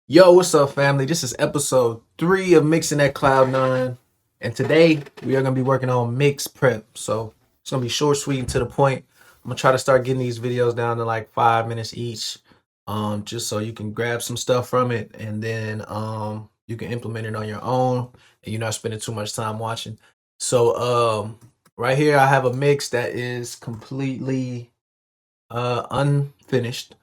Yo, what's up, family? This is episode 3 of Mixing at Cloud9. And today we are going to be working on mix prep. So it's going to be short, sweet, and to the point. I'm going to try to start getting these videos down to like 5 minutes each, just so you can grab some stuff from it and then you can implement it on your own and you're not spending too much time watching. So, right here, I have a mix that is completely unfinished.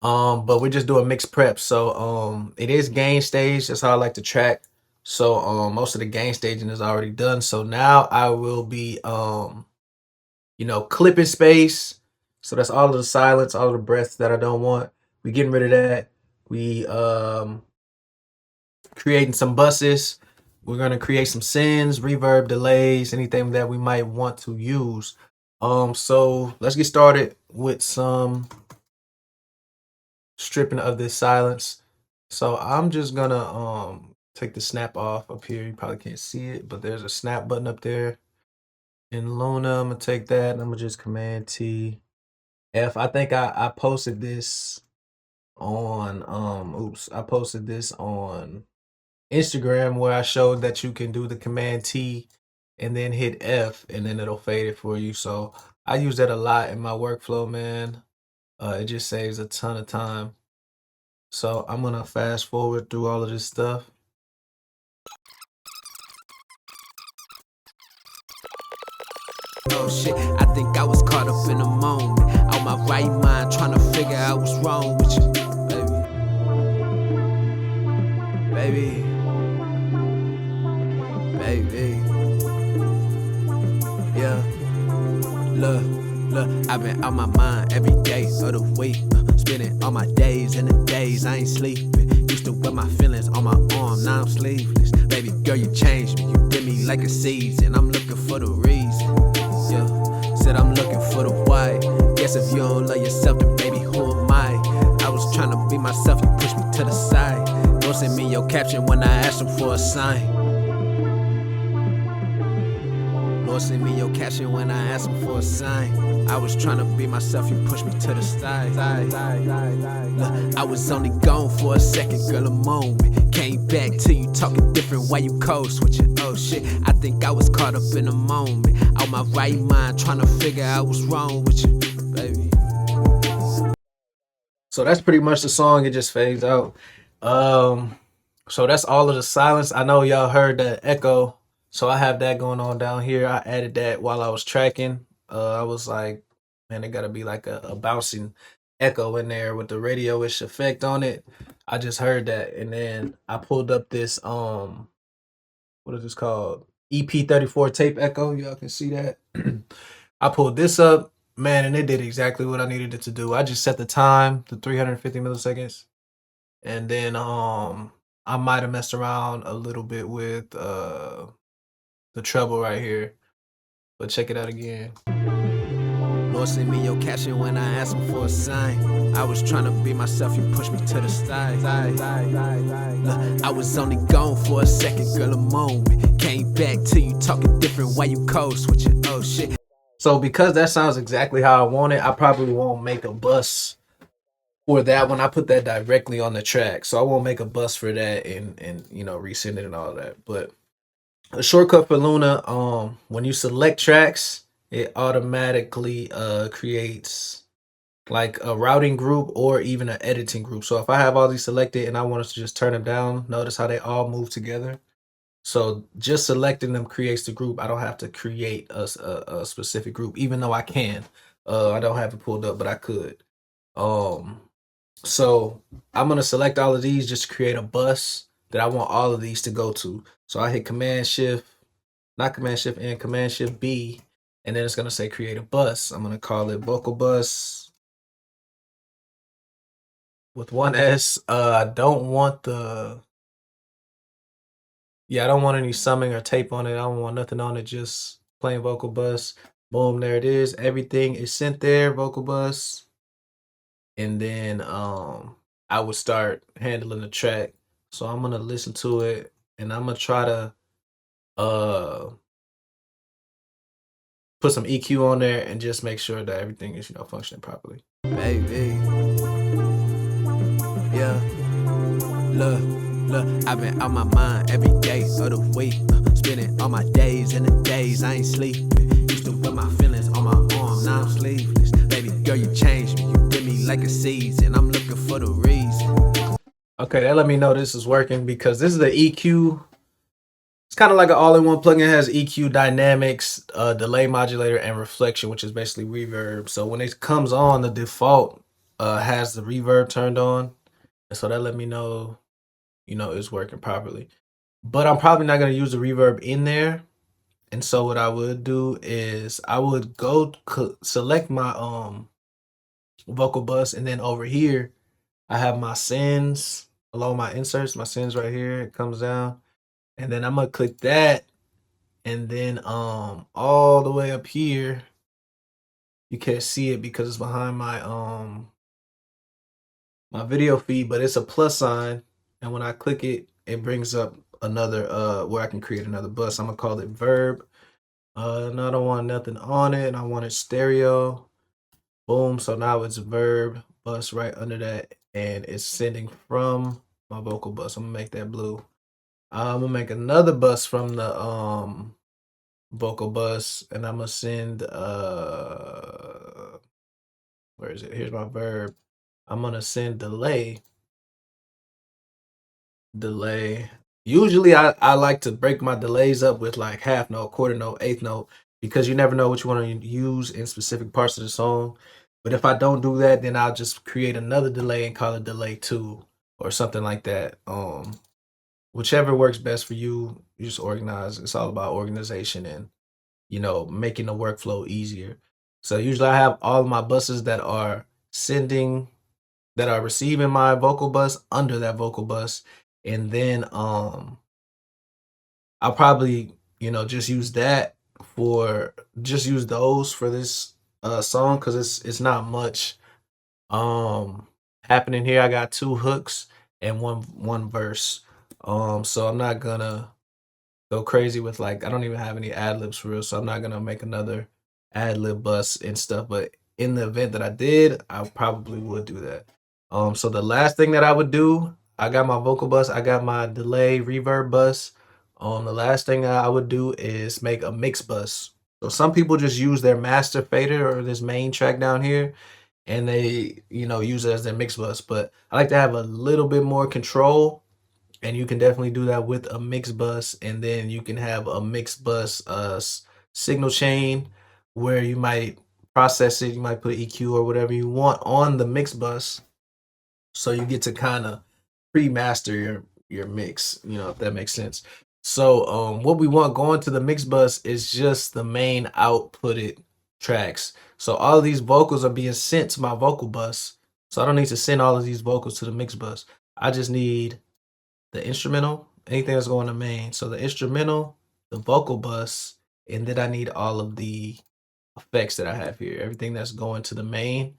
But we're just doing mixed prep. So it is gain stage. That's how I like to track. So most of the gain staging is already done. So now I will be clipping space. So that's all of the silence, all of the breaths that I don't want. We getting rid of that. We creating some buses. We're gonna create some sends, reverb, delays, anything that we might want to use. So let's get started with some stripping of this silence. So I'm just gonna take the snap off up here. You probably can't see it, but there's a snap button up there. In Luna, I'm gonna take that and I'm gonna just Command T F. I think I posted this on I posted this on Instagram where I showed that you can do the Command T and then hit F and then it'll fade it for you. So I use that a lot in my workflow, man. It just saves a ton of time. So I'm gonna fast forward through all of this stuff. Oh shit, I think I was caught up in a moment. On my right mind, trying to figure out what's wrong with you, baby. Baby. Yeah. Look, I've been on my mind every day of the week. Spending all my days and the days I ain't sleeping. Used to wear my feelings on my arm, now I'm sleeveless. Baby girl, you changed me, you did me like a season. I'm looking for the reason. Yeah, said I'm looking for the why. Guess if you don't love yourself, then baby, who am I? I was trying to be myself, you pushed me to the side. Don't send me your caption when I asked them for a sign. Lord, send me your caption when I ask him for a sign. I was trying to be myself, you pushed me to the side. Look, I was only gone for a second, girl, a moment. Came back to you talking different, why you code switching? Oh shit, I think I was caught up in a moment. On my right mind, trying to figure out what's wrong with you, baby. So that's pretty much the song. It just fades out. So that's all of the silence. I know y'all heard that echo. So I have that going on down here. I added that while I was tracking. I was like, man, it gotta be like a bouncing echo in there with the radio-ish effect on it. I just heard that. And then I pulled up this what is this called? EP34 tape echo. Y'all can see that. I pulled this up, man, and it did exactly what I needed it to do. I just set the time to 350 milliseconds, and then I might have messed around a little bit with the treble right here, but check it out again. Lord, send me your caption when I ask him for a sign. I was trying to be myself, you pushed me to the side. Look, I was only gone for a second, girl, a moment. Came back to you talking different, why you code switching? Oh shit. So because that sounds exactly how I want it, I probably won't make a bus for that when I put that directly on the track. So I won't make a bus for that and resend it and all that. But a shortcut for Luna, when you select tracks, it automatically creates like a routing group or even an editing group. So if I have all these selected and I want us to just turn them down, notice how they all move together. So just selecting them creates the group. I don't have to create a specific group, even though I can. I don't have it pulled up, but I could. Um, so I'm gonna select all of these just to create a bus that I want all of these to go to. So I hit Command Shift, not Command Shift and Command Shift B, and then it's gonna say create a bus. I'm gonna call it Vocal Bus with one S. I don't want I don't want any summing or tape on it. I don't want nothing on it. Just plain Vocal Bus. Boom, there it is. Everything is sent there. Vocal Bus, and then I would start handling the track. So I'm gonna listen to it and I'm gonna try to uh put some EQ on there and just make sure that everything is functioning properly. Baby. Yeah. Look, look, I've been out my mind every day of the week. Spending all my days and the days I ain't sleeping. Used to wear my feelings on my arm, now I'm sleeveless. Baby girl, you changed me, you did me like a season. I'm looking for the reason. Okay, that let me know this is working because this is the EQ. It's kind of like an all-in-one plugin. It has EQ, dynamics, delay modulator, and reflection, which is basically reverb. So when it comes on, the default has the reverb turned on. And so that let me know, it's working properly. But I'm probably not going to use the reverb in there. And so what I would do is I would go select my vocal bus, and then over here I have my sends along my inserts, my sends right here. It comes down. And then I'm gonna click that, and then all the way up here, you can't see it because it's behind my my video feed, but it's a plus sign, and when I click it, it brings up another where I can create another bus. I'm gonna call it verb. And I don't want nothing on it, and I want it stereo. Boom. So now it's verb bus right under that, and it's sending from my vocal bus. I'm gonna make that blue. I'm gonna make another bus from the vocal bus, and I'm gonna send where is it? Here's my verb. I'm gonna send delay. Usually I like to break my delays up with like half note, quarter note, eighth note, because you never know what you want to use in specific parts of the song. But if I don't do that, then I'll just create another delay and call it delay 2 or something like that. Whichever works best for you, you just organize. It's all about organization and, making the workflow easier. So usually I have all of my buses that are receiving my vocal bus under that vocal bus. And then I'll probably, just use those for this song, because it's not much happening here. I got 2 hooks and one verse. So I'm not gonna go crazy with I don't even have any ad libs for real, so I'm not gonna make another ad lib bus and stuff. But in the event that I did, I probably would do that. So the last thing that I would do, I got my vocal bus, I got my delay reverb bus. The last thing that I would do is make a mix bus. So some people just use their master fader or this main track down here, and they use it as their mix bus. But I like to have a little bit more control. And you can definitely do that with a mix bus, and then you can have a mix bus signal chain where you might process it. You might put EQ or whatever you want on the mix bus, so you get to kind of pre-master your mix. If that makes sense. So what we want going to the mix bus is just the main outputted tracks. So all of these vocals are being sent to my vocal bus. So I don't need to send all of these vocals to the mix bus. I just need the instrumental, anything that's going to main. So the instrumental, the vocal bus, and then I need all of the effects that I have here. Everything that's going to the main.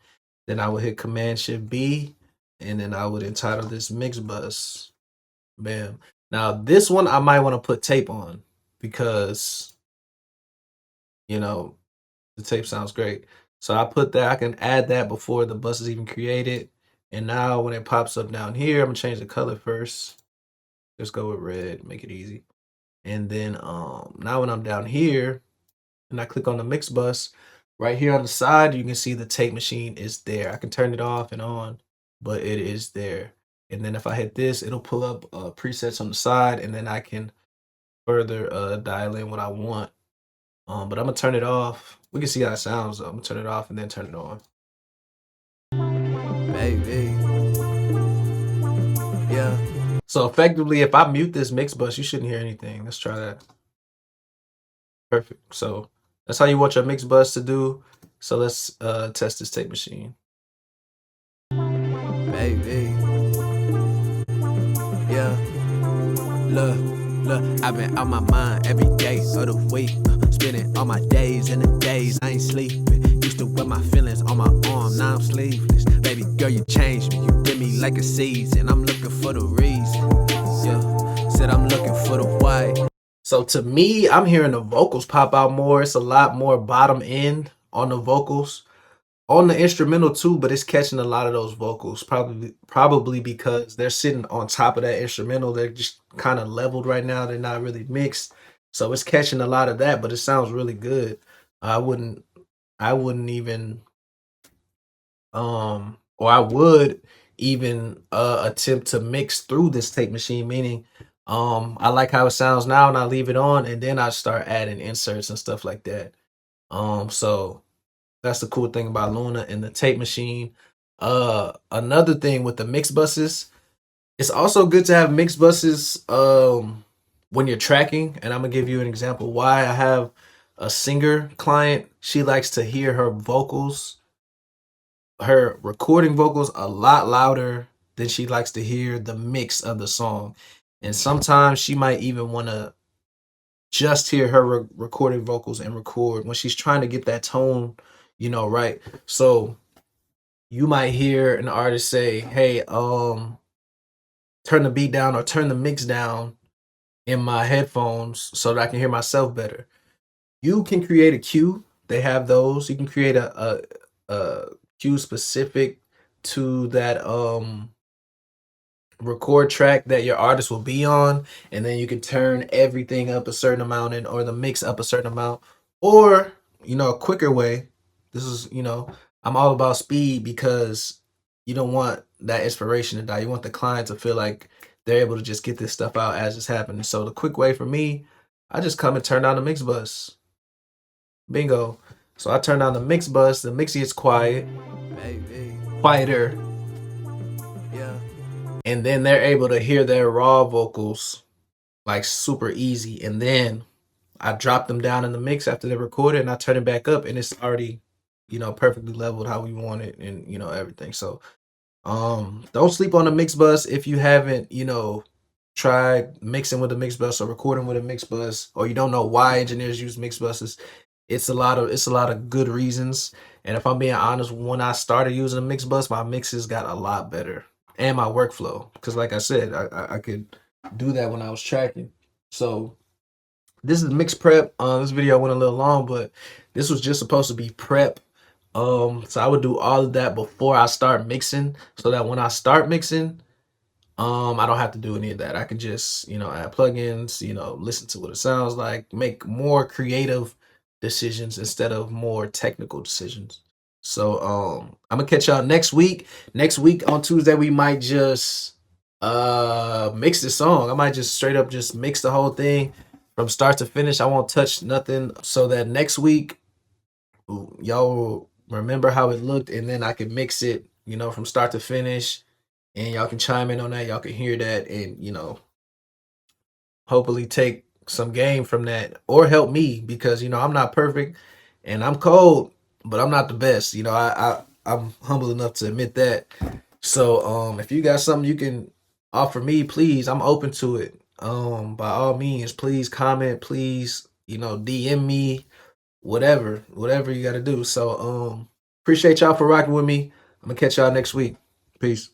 Then I would hit Command Shift B, and then I would entitle this mix bus. Bam. Now this one I might want to put tape on because the tape sounds great. So I put that, I can add that before the bus is even created. And now when it pops up down here, I'm gonna change the color first. Just go with red, make it easy. And then now when I'm down here and I click on the mix bus, right here on the side, you can see the tape machine is there. I can turn it off and on, but it is there. And then if I hit this, it'll pull up presets on the side, and then I can further dial in what I want. But I'm gonna turn it off. We can see how it sounds though. I'm gonna turn it off and then turn it on. Baby. Yeah. So effectively, if I mute this mix bus, you shouldn't hear anything. Let's try that. Perfect. So that's how you want your mix bus to do. So let's test this tape machine. Baby. Yeah. Look, I've been out my mind every day of the week. Spending all my days and the days I ain't sleeping. Used to wear my feelings on my arm, now I'm sleeveless. Baby girl, you changed me, you did me like a season. I'm looking for the reason. Yeah, said I'm looking for the why. So to me, I'm hearing the vocals pop out more. It's a lot more bottom end on the vocals. on the instrumental too, but it's catching a lot of those vocals. Probably because they're sitting on top of that instrumental. They're just kind of leveled right now. They're not really mixed. So it's catching a lot of that, but it sounds really good. I wouldn't I wouldn't even or I would even attempt to mix through this tape machine, meaning I like how it sounds now and I leave it on and then I start adding inserts and stuff like that. So that's the cool thing about Luna and the tape machine. Another thing with the mix buses, it's also good to have mix buses when you're tracking. And I'm gonna give you an example why. I have a singer client. She likes to hear her vocals, her recording vocals, a lot louder than she likes to hear the mix of the song. And sometimes she might even want to just hear her recorded vocals and record when she's trying to get that tone, right. So you might hear an artist say, hey, turn the beat down or turn the mix down in my headphones so that I can hear myself better. You can create a cue. They have those. You can create a cue specific to that record track that your artist will be on, and then you can turn everything up a certain amount or the mix up a certain amount, or a quicker way. This is, I'm all about speed because you don't want that inspiration to die. You want the client to feel like they're able to just get this stuff out as it's happening. So the quick way for me, I just come and turn down the mix bus. Bingo. So I turn down the mix bus. The mix gets quiet, Baby, quieter, yeah. and then they're able to hear their raw vocals like super easy. And then I drop them down in the mix after they're recorded, and I turn it back up, and it's already, perfectly leveled how we want it, and everything. So don't sleep on the mix bus if you haven't, tried mixing with a mix bus or recording with a mix bus, or you don't know why engineers use mix buses. It's a lot of good reasons. And if I'm being honest, when I started using a mix bus, my mixes got a lot better, and my workflow. Because like I said, I could do that when I was tracking. So this is mix prep. This video went a little long, but this was just supposed to be prep. So I would do all of that before I start mixing, so that when I start mixing, I don't have to do any of that. I can just, add plugins, listen to what it sounds like, make more creative decisions instead of more technical decisions. So I'm gonna catch y'all next week. Next week on Tuesday, we might just mix the song. I might just straight up just mix the whole thing from start to finish. I won't touch nothing, so that next week y'all will remember how it looked, and then I can mix it, from start to finish, and y'all can chime in on that. Y'all can hear that, and hopefully take some game from that, or help me, because I'm not perfect and I'm cold, but I'm not the best. I'm humble enough to admit that. So if you got something you can offer me, please, I'm open to it. By all means, please comment, please, DM me, whatever you got to do. So appreciate y'all for rocking with me. I'm gonna catch y'all next week. Peace.